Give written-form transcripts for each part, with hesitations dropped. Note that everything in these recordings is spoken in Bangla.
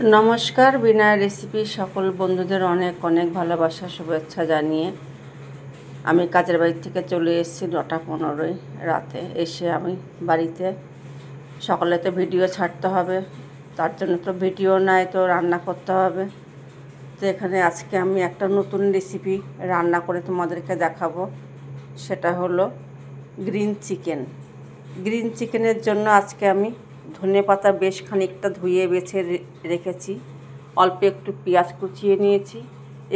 নমস্কার, বিনা রেসিপি সকল বন্ধুদের অনেক অনেক ভালোবাসা শুভেচ্ছা জানিয়ে আমি কাজের বাড়ি থেকে চলে এসেছি 9:15 রাতে। এসে আমি বাড়িতে সকালে তো ভিডিও ছাড়তে হবে, তার জন্য তো ভিডিও নাই, তো রান্না করতে হবে। তো এখানে আজকে আমি একটা নতুন রেসিপি রান্না করে তোমাদেরকে দেখাবো। সেটা হলো গ্রিন চিকেন। গ্রিন চিকেনের জন্য আজকে আমি ধনেপাতা বেশ খানিকটা ধুয়ে বেছে রেখেছি, অল্প একটু পেঁয়াজ কুচিয়ে নিয়েছি,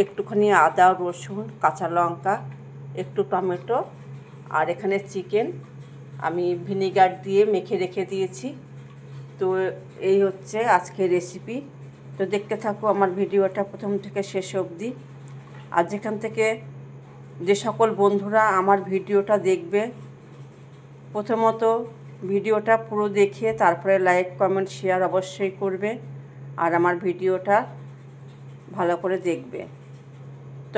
একটুখানি আদা রসুন কাঁচা লঙ্কা, একটু টমেটো, আর এখানে চিকেন আমি ভিনিগার দিয়ে মেখে রেখে দিয়েছি। তো এই হচ্ছে আজকের রেসিপি। তো দেখতে থাকো আমার ভিডিওটা প্রথম থেকে শেষ অবধি। আর যেখান থেকে যে সকল বন্ধুরা আমার ভিডিওটা দেখবে, প্রথমত ভিডিওটা পুরো দেখে তারপরে লাইক কমেন্ট শেয়ার অবশ্যই করবে, আর আমার ভিডিওটা ভালো করে দেখবে। তো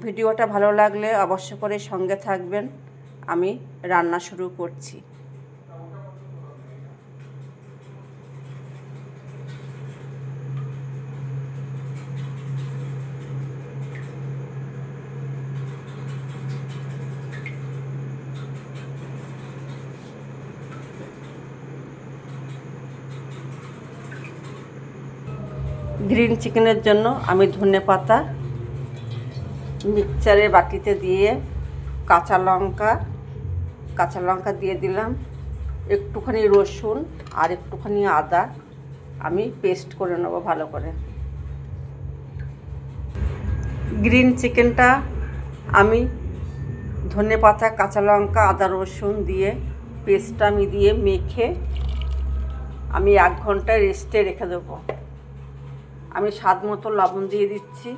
ভিডিওটা ভালো লাগলে অবশ্য করে সঙ্গে থাকবেন। আমি রান্না শুরু করছি। গ্রিন চিকেনের জন্য আমি ধনেপাতা মিক্সচারের বাটিতে দিয়ে কাঁচা লঙ্কা দিয়ে দিলাম, একটুখানি রসুন আর একটুখানি আদা আমি পেস্ট করে নেব ভালো করে। গ্রিন চিকেনটা আমি ধনেপাতা কাঁচা লঙ্কা আদা রসুন দিয়ে পেস্টটা আমি দিয়ে মেখে আমি 1 ঘন্টা রেস্টে রেখে দেবো। আমি স্বাদ মতো লবণ দিয়ে দিচ্ছি।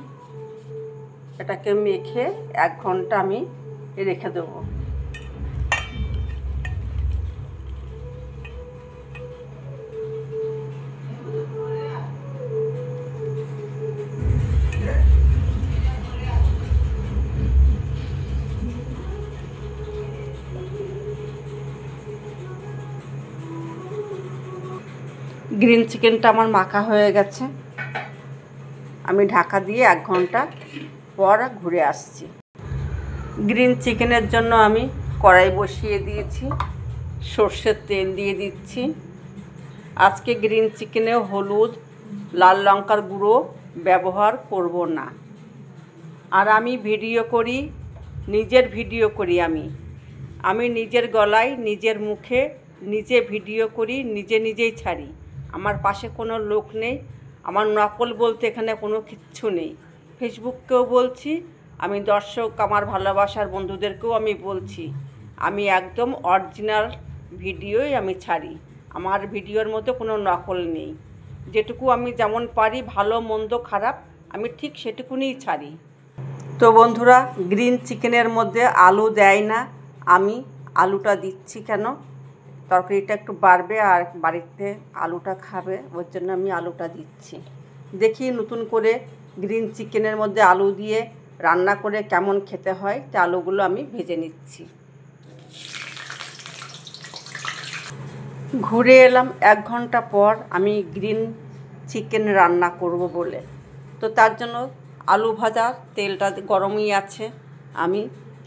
এটাকে মেখে 1 ঘন্টা আমি রেখে দেবো। গ্রিন চিকেনটা আমার মাখা হয়ে গেছে। আমি ঢাকা দিয়ে 1 ঘন্টা পর ঘুরে আসছি। গ্রিন চিকেনের জন্য আমি কড়াই বসিয়ে দিয়েছি, সর্ষের তেল দিয়ে দিচ্ছি। আজকে গ্রিন চিকেনে হলুদ লাল লঙ্কার গুঁড়ো ব্যবহার করব না। আর আমি নিজের ভিডিও করি। আমি নিজের গলায় নিজের মুখে নিজে ভিডিও করি, নিজেই ছাড়ি। আমার পাশে কোনো লোক নেই। আমার নকল বলতে এখানে কোনো কিচ্ছু নেই। ফেসবুককেও বলছি, আমি দর্শক আমার ভালোবাসার বন্ধুদেরকেও আমি বলছি, আমি একদম অরিজিনাল ভিডিওই আমি ছাড়ি। আমার ভিডিওর মধ্যে কোনো নকল নেই। যেটুকু আমি যেমন পারি, ভালো মন্দ খারাপ, আমি ঠিক সেটুকুনিই ছাড়ি। তো বন্ধুরা, গ্রিন চিকেনের মধ্যে আলু দেয় না, আমি আলুটা দিচ্ছি। কেন? তরকারিটা একটু বাড়বে আর বাড়িতে আলুটা খাবে, ওর জন্য আমি আলুটা দিচ্ছি। দেখি নতুন করে গ্রিন চিকেনের মধ্যে আলু দিয়ে রান্না করে কেমন খেতে হয়। তা আলুগুলো আমি ভেজে নিচ্ছি। ঘুরে এলাম 1 ঘন্টা পর আমি গ্রিন চিকেন রান্না করব বলে। তো তার জন্য আলু ভাজা তেলটা গরমই আছে। আমি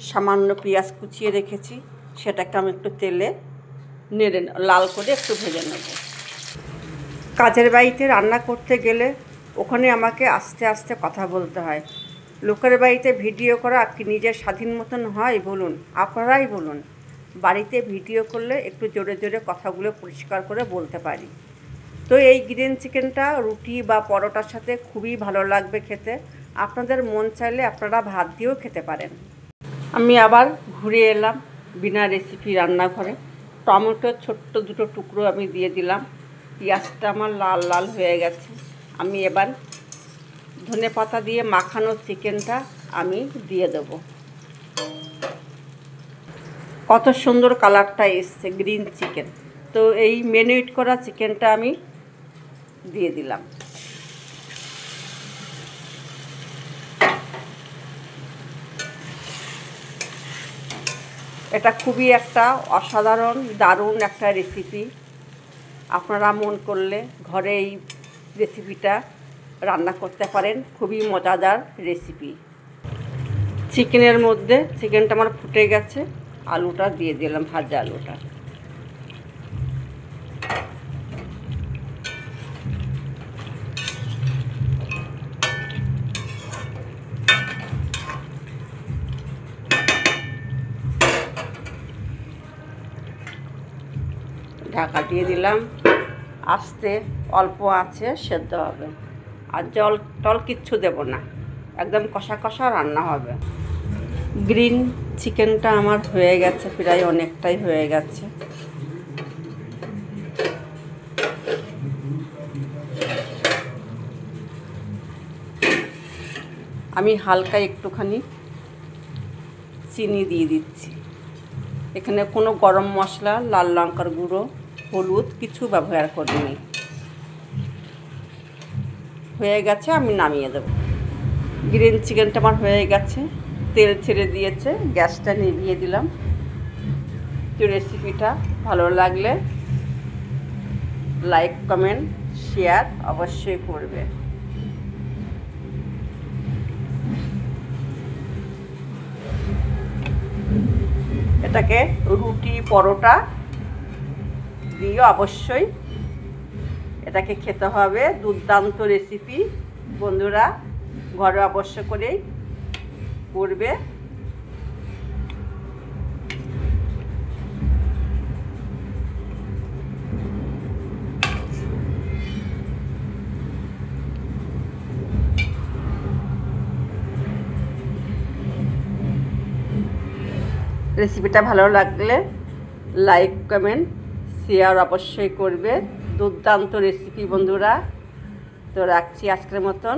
সামান্য পেঁয়াজ কুচিয়ে রেখেছি, সেটাকে আমি একটু তেলে নেড়ে লাল করে একটু ভেজে নেব। কাজের বাড়িতে রান্না করতে গেলে ওখানে আমাকে আস্তে আস্তে কথা বলতে হয়। লোকের বাড়িতে ভিডিও করা কি নিজের স্বাধীন মতন হয় বলুন? আপনারাই বলুন। বাড়িতে ভিডিও করলে একটু জোরে জোরে কথাগুলো পরিষ্কার করে বলতে পারি। তো এই গ্রিন চিকেনটা রুটি বা পরোটার সাথে খুবই ভালো লাগবে খেতে। আপনাদের মন চাইলে আপনারা ভাত দিয়েও খেতে পারেন। আমি আবার ঘুরে এলাম বিনা রেসিপি রান্নাঘরে। টমেটোর ছোট্ট 2 টুকরো আমি দিয়ে দিলাম। পেঁয়াজটা আমার লাল লাল হয়ে গেছে। আমি এবার ধনেপাতা দিয়ে মাখানো চিকেনটা আমি দিয়ে দেবো। কত সুন্দর কালারটা এসছে গ্রিন চিকেন। তো এই ম্যারিনেট করা চিকেনটা আমি দিয়ে দিলাম। এটা খুবই একটা অসাধারণ দারুণ একটা রেসিপি। আপনারা মন করলে ঘরে এই রেসিপিটা রান্না করতে পারেন। খুবই মজাদার রেসিপি। চিকেনের মধ্যে চিকেনটা আমার ফুটে গেছে, আলুটা দিয়ে দিলাম, ভাজা আলুটা। ঢাকা দিয়ে দিলাম, আস্তে অল্প আছে সেদ্ধ হবে। আর জল টল কিচ্ছু দেব না, একদম কষা কষা রান্না হবে। গ্রিন চিকেনটা আমার হয়ে গেছে, প্রায় অনেকটাই হয়ে গেছে। আমি হালকা একটুখানি চিনি দিয়ে দিচ্ছি। এখানে কোনো গরম মশলা, লাল লঙ্কার গুঁড়ো, হলুদ কিছু ব্যবহার করিনি। হয়ে গেছে, আমি নামিয়ে দেব। গ্রিন চিকেনটা আমার হয়ে গেছে, তেল ছেড়ে দিয়েছে, গ্যাসটা নিভিয়ে দিলাম। তো রেসিপিটা ভালো লাগলে লাইক, কমেন্ট, শেয়ার অবশ্যই করবে। এটাকে রুটি, পরোটা দিয়ে অবশ্যই এটাকে খেতে হবে। দুর্দান্ত রেসিপি বন্ধুরা, ঘরে অবশ্য করেই করবে। রেসিপিটা ভালো লাগলে লাইক, কমেন্ট, শেয়ার অবশ্যই করবে। দুর্দান্ত রেসিপি বন্ধুরা। তো রাখছি আজকের মতন।